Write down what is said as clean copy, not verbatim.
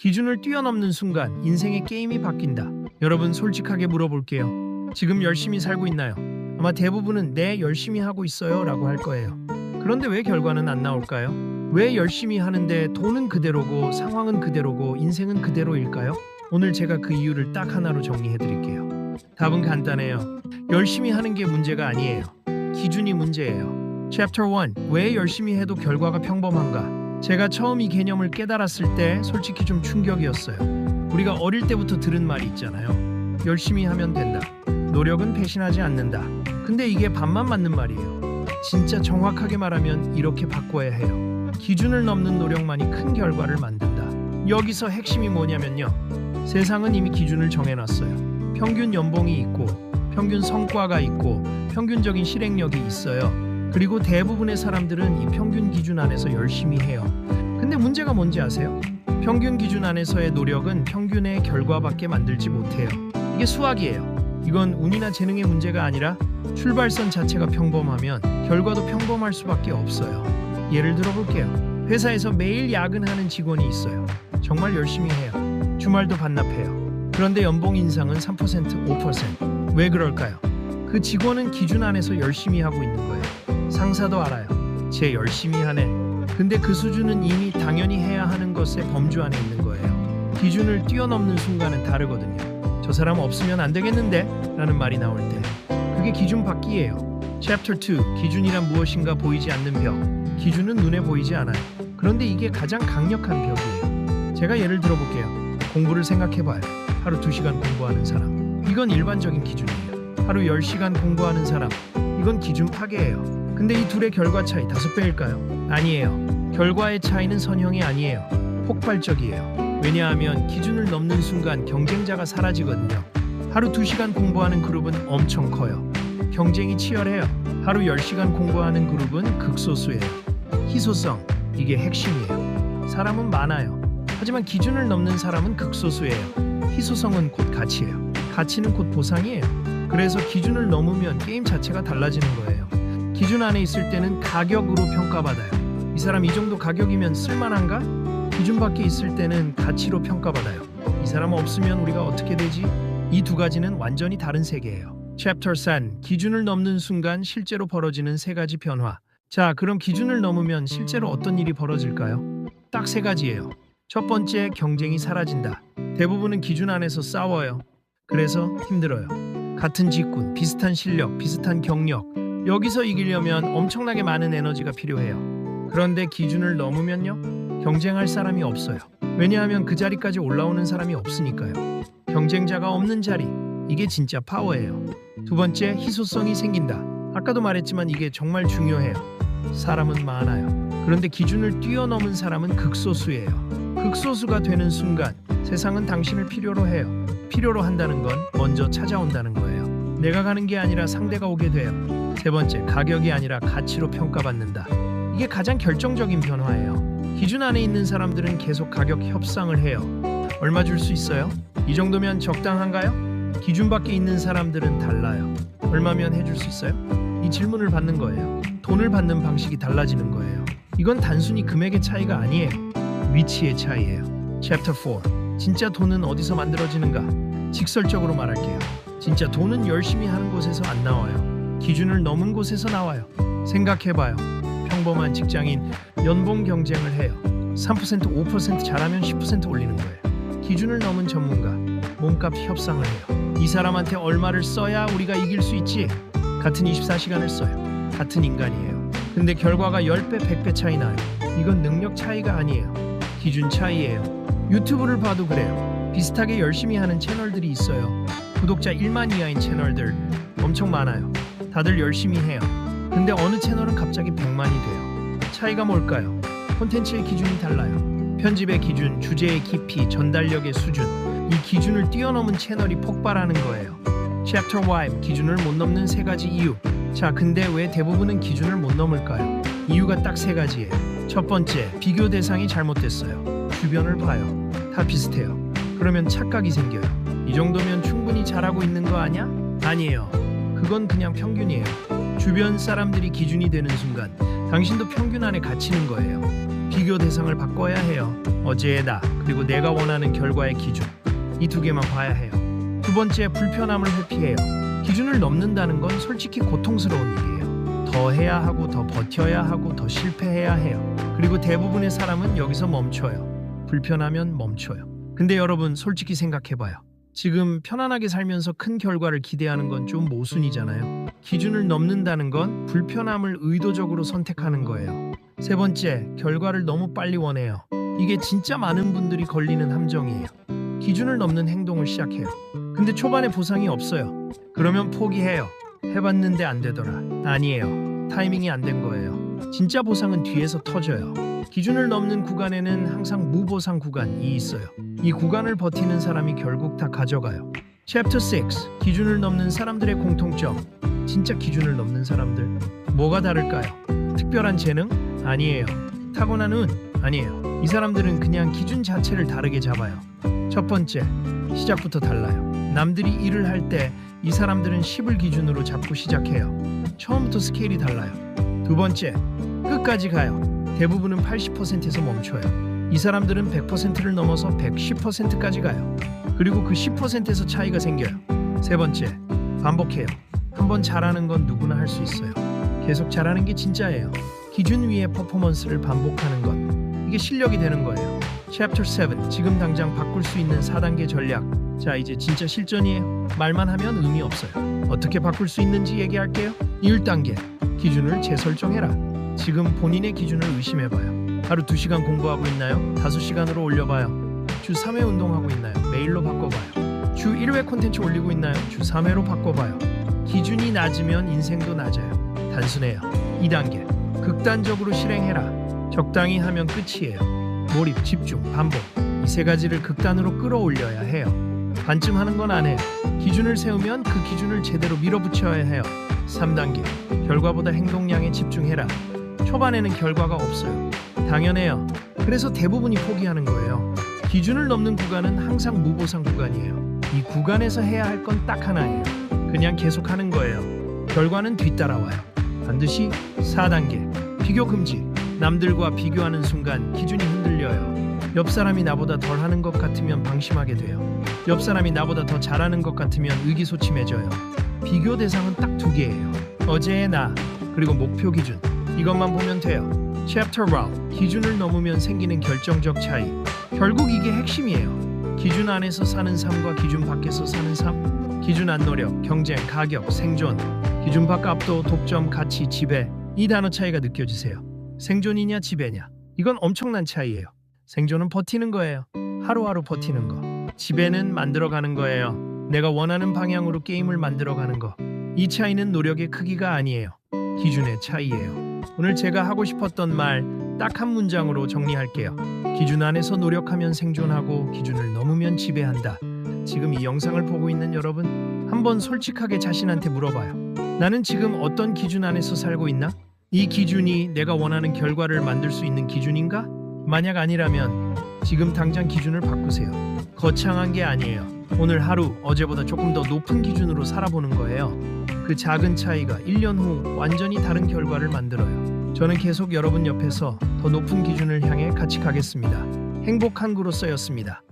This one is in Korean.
기준을 뛰어넘는 순간 인생의 게임이 바뀐다. 여러분 솔직하게 물어볼게요. 지금 열심히 살고 있나요? 아마 대부분은 네, 열심히 하고 있어요 라고 할 거예요. 그런데 왜 결과는 안 나올까요? 왜 열심히 하는데 돈은 그대로고 상황은 그대로고 인생은 그대로일까요? 오늘 제가 그 이유를 딱 하나로 정리해 드릴게요. 답은 간단해요. 열심히 하는 게 문제가 아니에요. 기준이 문제예요. Chapter 1. 왜 열심히 해도 결과가 평범한가? 제가 처음 이 개념을 깨달았을 때 솔직히 좀 충격이었어요. 우리가 어릴 때부터 들은 말이 있잖아요. 열심히 하면 된다. 노력은 배신하지 않는다. 근데 이게 반만 맞는 말이에요. 진짜 정확하게 말하면 이렇게 바꿔야 해요. 기준을 넘는 노력만이 큰 결과를 만든다. 여기서 핵심이 뭐냐면요. 세상은 이미 기준을 정해놨어요. 평균 연봉이 있고 평균 성과가 있고 평균적인 실행력이 있어요. 그리고 대부분의 사람들은 이 평균 기준 안에서 열심히 해요. 근데 문제가 뭔지 아세요? 평균 기준 안에서의 노력은 평균의 결과밖에 만들지 못해요. 이게 수학이에요. 이건 운이나 재능의 문제가 아니라 출발선 자체가 평범하면 결과도 평범할 수밖에 없어요. 예를 들어볼게요. 회사에서 매일 야근하는 직원이 있어요. 정말 열심히 해요. 주말도 반납해요. 그런데 연봉 인상은 3%, 5%. 왜 그럴까요? 그 직원은 기준 안에서 열심히 하고 있는 거예요. 상사도 알아요. 쟤 열심히 하네. 근데 그 수준은 이미 당연히 해야 하는 것의 범주 안에 있는 거예요. 기준을 뛰어넘는 순간은 다르거든요. 저 사람 없으면 안 되겠는데? 라는 말이 나올 때 그게 기준 받기예요. Chapter 2. 기준이란 무엇인가 보이지 않는 벽. 기준은 눈에 보이지 않아요. 그런데 이게 가장 강력한 벽이에요. 제가 예를 들어볼게요. 공부를 생각해봐요. 하루 2시간 공부하는 사람. 이건 일반적인 기준이에요. 하루 10시간 공부하는 사람. 이건 기준 파괴예요. 근데 이 둘의 결과 차이 5배일까요? 아니에요. 결과의 차이는 선형이 아니에요. 폭발적이에요. 왜냐하면 기준을 넘는 순간 경쟁자가 사라지거든요. 하루 2시간 공부하는 그룹은 엄청 커요. 경쟁이 치열해요. 하루 10시간 공부하는 그룹은 극소수예요. 희소성, 이게 핵심이에요. 사람은 많아요. 하지만 기준을 넘는 사람은 극소수예요. 희소성은 곧 가치예요. 가치는 곧 보상이에요. 그래서 기준을 넘으면 게임 자체가 달라지는 거예요. 기준 안에 있을 때는 가격으로 평가받아요. 이 사람 이 정도 가격이면 쓸만한가? 기준 밖에 있을 때는 가치로 평가받아요. 이 사람 없으면 우리가 어떻게 되지? 이 두 가지는 완전히 다른 세계예요. Chapter 3. 기준을 넘는 순간 실제로 벌어지는 3가지 변화. 자, 그럼 기준을 넘으면 실제로 어떤 일이 벌어질까요? 딱 3가지예요. 첫 번째, 경쟁이 사라진다. 대부분은 기준 안에서 싸워요. 그래서 힘들어요. 같은 직군, 비슷한 실력, 비슷한 경력. 여기서 이기려면 엄청나게 많은 에너지가 필요해요. 그런데 기준을 넘으면요? 경쟁할 사람이 없어요. 왜냐하면 그 자리까지 올라오는 사람이 없으니까요. 경쟁자가 없는 자리, 이게 진짜 파워예요. 두 번째, 희소성이 생긴다. 아까도 말했지만 이게 정말 중요해요. 사람은 많아요. 그런데 기준을 뛰어넘은 사람은 극소수예요. 극소수가 되는 순간 세상은 당신을 필요로 해요. 필요로 한다는 건 먼저 찾아온다는 거예요. 내가 가는 게 아니라 상대가 오게 돼요. 세 번째, 가격이 아니라 가치로 평가받는다. 이게 가장 결정적인 변화예요. 기준 안에 있는 사람들은 계속 가격 협상을 해요. 얼마 줄 수 있어요? 이 정도면 적당한가요? 기준 밖에 있는 사람들은 달라요. 얼마면 해줄 수 있어요? 이 질문을 받는 거예요. 돈을 받는 방식이 달라지는 거예요. 이건 단순히 금액의 차이가 아니에요. 위치의 차이예요. Chapter 4. 진짜 돈은 어디서 만들어지는가? 직설적으로 말할게요. 진짜 돈은 열심히 하는 곳에서 안 나와요. 기준을 넘은 곳에서 나와요. 생각해봐요. 평범한 직장인 연봉 경쟁을 해요. 3%, 5% 잘하면 10% 올리는 거예요. 기준을 넘은 전문가, 몸값 협상을 해요. 이 사람한테 얼마를 써야 우리가 이길 수 있지? 같은 24시간을 써요. 같은 인간이에요. 근데 결과가 10배, 100배 차이 나요. 이건 능력 차이가 아니에요. 기준 차이예요. 유튜브를 봐도 그래요. 비슷하게 열심히 하는 채널들이 있어요. 구독자 1만 이하인 채널들 엄청 많아요. 다들 열심히 해요. 근데 어느 채널은 갑자기 100만이 돼요. 차이가 뭘까요? 콘텐츠의 기준이 달라요. 편집의 기준, 주제의 깊이, 전달력의 수준. 이 기준을 뛰어넘은 채널이 폭발하는 거예요. Chapter 5. 기준을 못 넘는 3가지 이유. 자, 근데 왜 대부분은 기준을 못 넘을까요? 이유가 딱 3가지예요. 첫 번째, 비교 대상이 잘못됐어요. 주변을 봐요. 다 비슷해요. 그러면 착각이 생겨요. 이 정도면 충분히 잘하고 있는 거 아니야? 아니에요. 그건 그냥 평균이에요. 주변 사람들이 기준이 되는 순간 당신도 평균 안에 갇히는 거예요. 비교 대상을 바꿔야 해요. 어제의 나 그리고 내가 원하는 결과의 기준. 이 두 개만 봐야 해요. 두 번째, 불편함을 회피해요. 기준을 넘는다는 건 솔직히 고통스러운 일이에요. 더 해야 하고 더 버텨야 하고 더 실패해야 해요. 그리고 대부분의 사람은 여기서 멈춰요. 불편하면 멈춰요. 근데 여러분 솔직히 생각해봐요. 지금 편안하게 살면서 큰 결과를 기대하는 건 좀 모순이잖아요. 기준을 넘는다는 건 불편함을 의도적으로 선택하는 거예요. 세 번째, 결과를 너무 빨리 원해요. 이게 진짜 많은 분들이 걸리는 함정이에요. 기준을 넘는 행동을 시작해요. 근데 초반에 보상이 없어요. 그러면 포기해요. 해봤는데 안 되더라. 아니에요. 타이밍이 안 된 거예요. 진짜 보상은 뒤에서 터져요. 기준을 넘는 구간에는 항상 무보상 구간이 있어요. 이 구간을 버티는 사람이 결국 다 가져가요. 챕터 6. 기준을 넘는 사람들의 공통점. 진짜 기준을 넘는 사람들. 뭐가 다를까요? 특별한 재능? 아니에요. 타고난 운? 아니에요. 이 사람들은 그냥 기준 자체를 다르게 잡아요. 첫 번째, 시작부터 달라요. 남들이 일을 할 때 이 사람들은 10을 기준으로 잡고 시작해요. 처음부터 스케일이 달라요. 두 번째, 끝까지 가요. 대부분은 80%에서 멈춰요. 이 사람들은 100%를 넘어서 110%까지 가요. 그리고 그 10%에서 차이가 생겨요. 세 번째, 반복해요. 한번 잘하는 건 누구나 할 수 있어요. 계속 잘하는 게 진짜예요. 기준 위에 퍼포먼스를 반복하는 것. 이게 실력이 되는 거예요. 챕터 7. 지금 당장 바꿀 수 있는 4단계 전략. 자, 이제 진짜 실전이에요. 말만 하면 의미 없어요. 어떻게 바꿀 수 있는지 얘기할게요. 1단계. 기준을 재설정해라. 지금 본인의 기준을 의심해봐요. 하루 2시간 공부하고 있나요? 5시간으로 올려봐요. 주 3회 운동하고 있나요? 매일로 바꿔봐요. 주 1회 콘텐츠 올리고 있나요? 주 3회로 바꿔봐요. 기준이 낮으면 인생도 낮아요. 단순해요. 2단계. 극단적으로 실행해라. 적당히 하면 끝이에요. 몰입, 집중, 반복. 이 세 가지를 극단으로 끌어올려야 해요. 반쯤 하는 건 안 해요. 기준을 세우면 그 기준을 제대로 밀어붙여야 해요. 3단계. 결과보다 행동량에 집중해라. 초반에는 결과가 없어요. 당연해요. 그래서 대부분이 포기하는 거예요. 기준을 넘는 구간은 항상 무보상 구간이에요. 이 구간에서 해야 할 건 딱 하나예요. 그냥 계속하는 거예요. 결과는 뒤따라와요. 반드시. 4단계. 비교 금지. 남들과 비교하는 순간 기준이 흔들려요. 옆 사람이 나보다 덜 하는 것 같으면 방심하게 돼요. 옆 사람이 나보다 더 잘하는 것 같으면 의기소침해져요. 비교 대상은 딱 두 개예요. 어제의 나, 그리고 목표 기준. 이것만 보면 돼요. 챕터 1. 기준을 넘으면 생기는 결정적 차이. 결국 이게 핵심이에요. 기준 안에서 사는 삶과 기준 밖에서 사는 삶. 기준 안 노력, 경쟁, 가격, 생존. 기준 밖 압도, 독점, 가치, 지배. 이 단어 차이가 느껴지세요? 생존이냐 지배냐. 이건 엄청난 차이예요. 생존은 버티는 거예요. 하루하루 버티는 거. 지배는 만들어가는 거예요. 내가 원하는 방향으로 게임을 만들어가는 거. 이 차이는 노력의 크기가 아니에요. 기준의 차이예요. 오늘 제가 하고 싶었던 말 딱 한 문장으로 정리할게요. 기준 안에서 노력하면 생존하고 기준을 넘으면 지배한다. 지금 이 영상을 보고 있는 여러분, 한번 솔직하게 자신한테 물어봐요. 나는 지금 어떤 기준 안에서 살고 있나? 이 기준이 내가 원하는 결과를 만들 수 있는 기준인가? 만약 아니라면 지금 당장 기준을 바꾸세요. 거창한 게 아니에요. 오늘 하루 어제보다 조금 더 높은 기준으로 살아보는 거예요. 그 작은 차이가 1년 후 완전히 다른 결과를 만들어요. 저는 계속 여러분 옆에서 더 높은 기준을 향해 같이 가겠습니다. 행복 한구로서였습니다.